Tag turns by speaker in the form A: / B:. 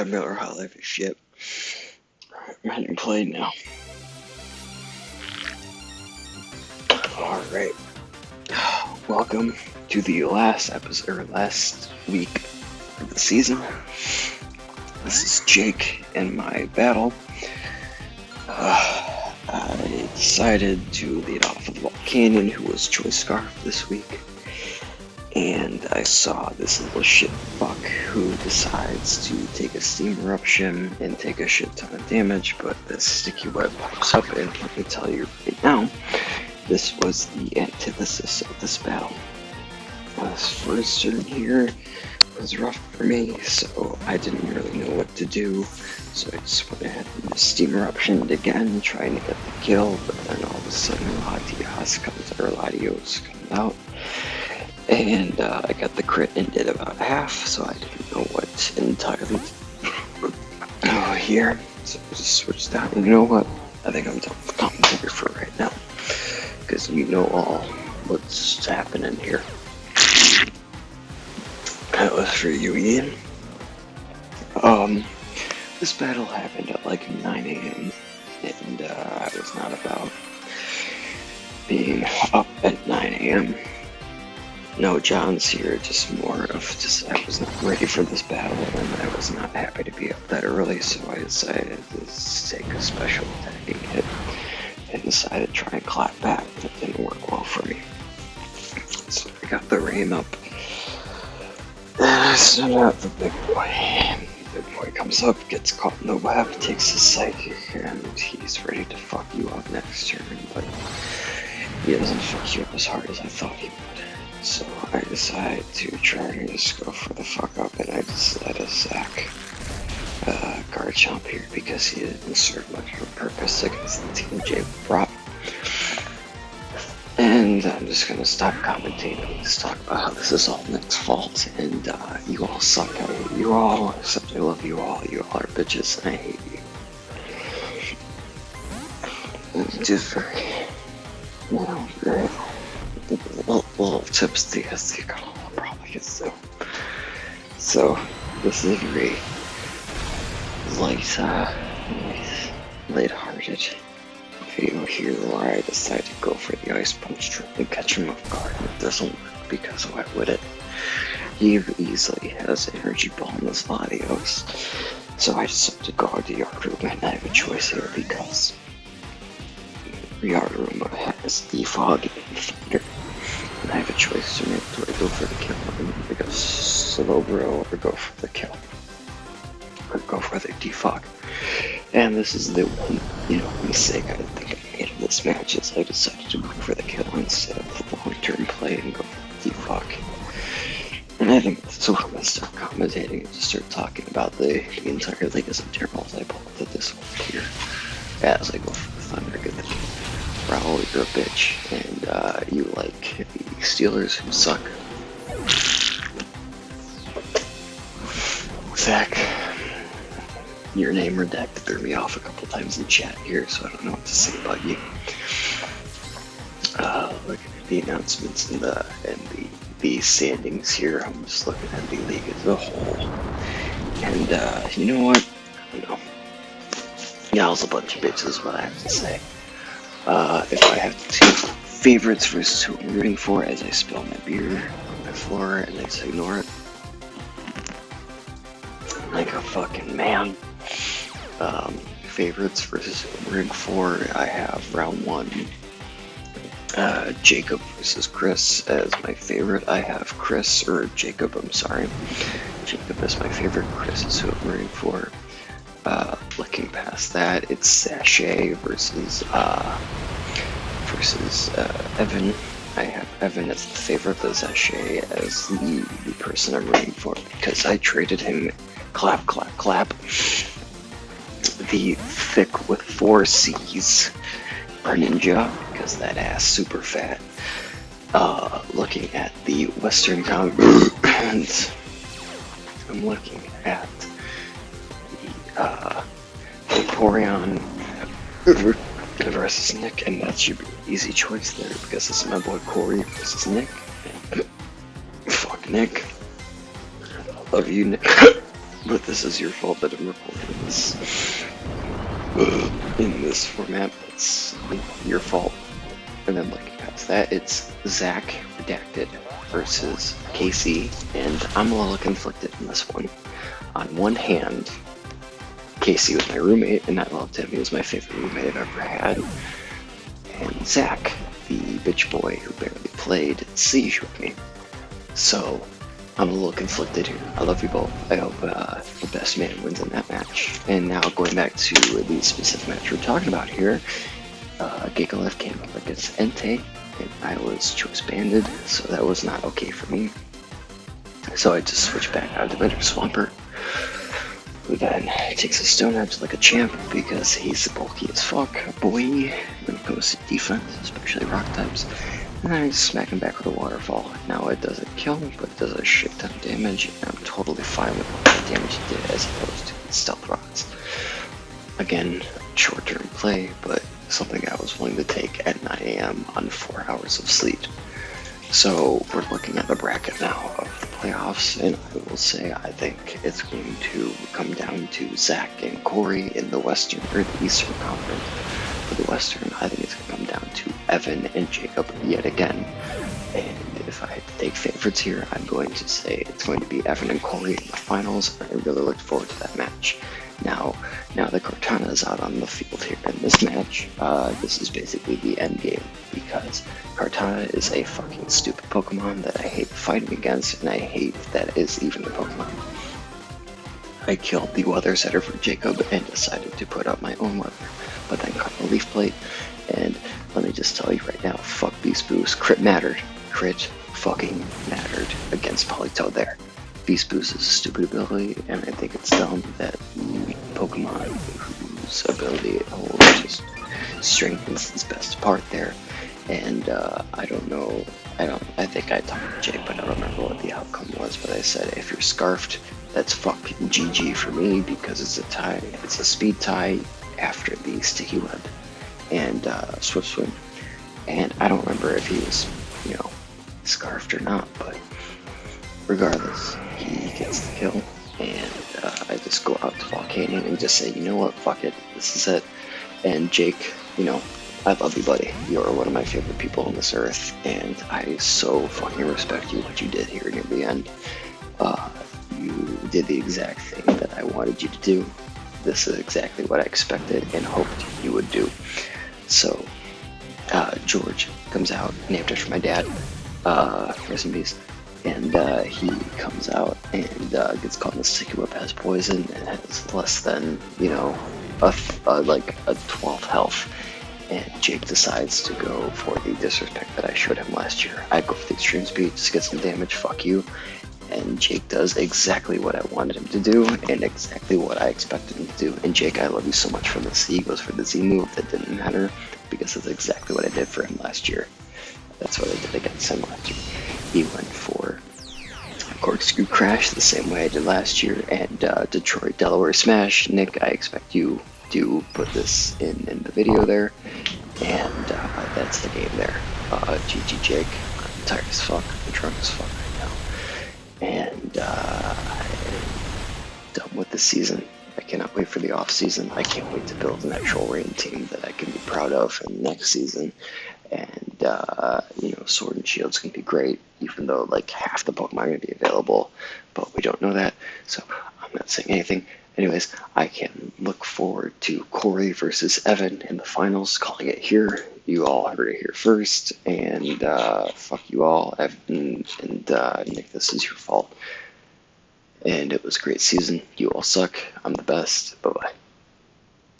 A: Miller High Life is shit. I'm hitting play now. Alright. Welcome to the last episode, or last week of the season. This is Jake and my battle. I decided to lead off with Volcanion, who was Choice Scarf this week. And I saw this little shit fuck who decides to take a steam eruption and take a shit ton of damage, but this sticky web pops up, and let me tell you right now, this was the antithesis of this battle. This first turn here was rough for me, so I didn't really know what to do, so I just went ahead and steam eruptioned again, trying to get the kill, but then all of a sudden Latios comes out. And I got the crit and did about half, so I didn't know what entirely here. So I just switched out. And you know what? I think I'm done with the commentary for right now, because you know all what's happening here. That was for you, Ian. This battle happened at like 9 a.m. and I was not about being up at 9 a.m. No, John's here, just more of just I was not ready for this battle, and I was not happy to be up that early, so I decided to take a special attacking hit and decided to try and clap back. That didn't work well for me. So I got the rain up, and I sent out the big boy. And the big boy comes up, gets caught in the web, takes his psychic, and he's ready to fuck you up next turn, but he doesn't fuck you up as hard as I thought he would. So I decided to try to just go for the fuck up, and I just let a Zac guard chomp here because he didn't serve much of a purpose against the Team J prop. And I'm just gonna stop commentating and just talk about how this is all Nick's fault, and you all suck. I hate you all, except I love you all. You all are bitches, and I hate you. It's just very, very little tips to get the I'll probably get so this is very light-hearted video here where I decide to go for the Ice Punch trying to catch him off guard, and it doesn't work because why would it? He easily has Energy Ball in his Latios, so I decided to go to Yard Room, and I have a choice here because Yard Room has Defog and Thunder. And I have a choice to make. Do I go for the kill or go slow bro or go for the kill? Or go for the defog? And this is the one, mistake I think I made in this match is I decided to go for the kill instead of the long-term play and go for the defog. And I think so I'm gonna start commentating and just start talking about the entire league as a terrible as I pull up to this one here. As I go for the Thunder, get the Raul, you're a bitch, and you like the Steelers who suck. Zac, your name redacted threw me off a couple times in chat here, so I don't know what to say about you. Look at the announcements and the standings here. I'm just looking at the league as a whole, and you know what? I don't know. Y'all's a bunch of bitches is what I have to say. If I have to take favorites versus who I'm rooting for as I spill my beer on my floor and I just ignore it like a fucking man. Favorites versus who I'm rooting for, I have round 1, Jacob versus Chris as my favorite. I have Jacob is my favorite, Chris is who I'm rooting for. Looking past that, it's Sachet versus Evan. I have Evan as the favorite, but Sachet as the person I'm rooting for because I traded him clap. The thick with 4 C's Greninja because that ass super fat. Looking at the Western Conference, I'm looking at Vaporeon versus Nick, and that should be an easy choice there because this is my boy Corey versus Nick. Fuck Nick. Love you, Nick. But this is your fault that I'm recording this in this format. It's your fault. And then looking past that, it's Zach Redacted versus Casey, and I'm a little conflicted in this one. On one hand, Casey was my roommate, and I loved him. He was my favorite roommate I've ever had. And Zach, the bitch boy who barely played Siege with me. So I'm a little conflicted here. I love you both. I hope the best man wins in that match. And now going back to the specific match we're talking about here, Gigalef came up against Entei, and I was choice banded, so that was not okay for me. So I just switched back out to Winter Swamper, who then takes a Stone Edge like a champ because he's bulky as fuck, boy, when it goes to defense, especially rock types. And then I smack him back with a Waterfall. Now it doesn't kill, but it does a shit ton of damage, and I'm totally fine with what the damage it did as opposed to stealth rocks. Again, short-term play, but something I was willing to take at 9 AM on 4 hours of sleep. So we're looking at the bracket now of the playoffs, and I will say I think it's going to come down to Zach and Corey in the Western or the Eastern Conference. For the Western, I think it's going to come down to Evan and Jacob yet again. And if I had to take favorites here, I'm going to say it's going to be Evan and Corey in the finals. I really look forward to that match. Now that Cortana is out on the field here in this match, this is basically the end game, because Cortana is a fucking stupid Pokemon that I hate fighting against, and I hate that is even a Pokemon. I killed the Weather Setter for Jacob and decided to put up my own weather, but then cut the Leaf Plate, and let me just tell you right now, fuck Beast Boost. Crit mattered. Crit fucking mattered against Politoed there. Beast Boost is a stupid ability, and I think it's dumb that Pokemon whose ability it holds just strengthens its best part there. And I don't know, I think I talked to Jake, but I don't remember what the outcome was, but I said if you're Scarfed, that's fucking GG for me, because it's a tie, it's a speed tie after the Sticky Web and Swift Swim. And I don't remember if he was, Scarfed or not, but regardless, he gets the kill, and I just go out to Volcano and just say, you know what, fuck it, this is it. And Jake, I love you, buddy. You're one of my favorite people on this earth, and I so fucking respect you, what you did here near the end. You did the exact thing that I wanted you to do. This is exactly what I expected and hoped you would do. So, George comes out, named after my dad, rest in peace. And he comes out and gets caught in the Sticky Whip, has poison, and has less than, like a 12 health. And Jake decides to go for the disrespect that I showed him last year. I go for the extreme speed, just get some damage, fuck you. And Jake does exactly what I wanted him to do, and exactly what I expected him to do. And Jake, I love you so much for this. He goes for the Z move that didn't matter, because that's exactly what I did for him last year. That's what I did against him last year. He went for Corkscrew Crash the same way I did last year, and Detroit Delaware Smash. Nick, I expect you to put this in the video there, and that's the game there. GG Jake, I'm tired as fuck, I'm drunk as fuck right now, and I'm done with the season. I cannot wait for the off season. I can't wait to build an actual rain team that I can be proud of in the next season. And Sword and Shield's gonna be great, even though like half the Pokemon are gonna be available, but we don't know that, so I'm not saying anything. Anyways, I can look forward to Corey versus Evan in the finals, calling it here. You all heard it here first, and fuck you all, Evan and Nick, this is your fault. And it was a great season. You all suck. I'm the best. Bye-bye.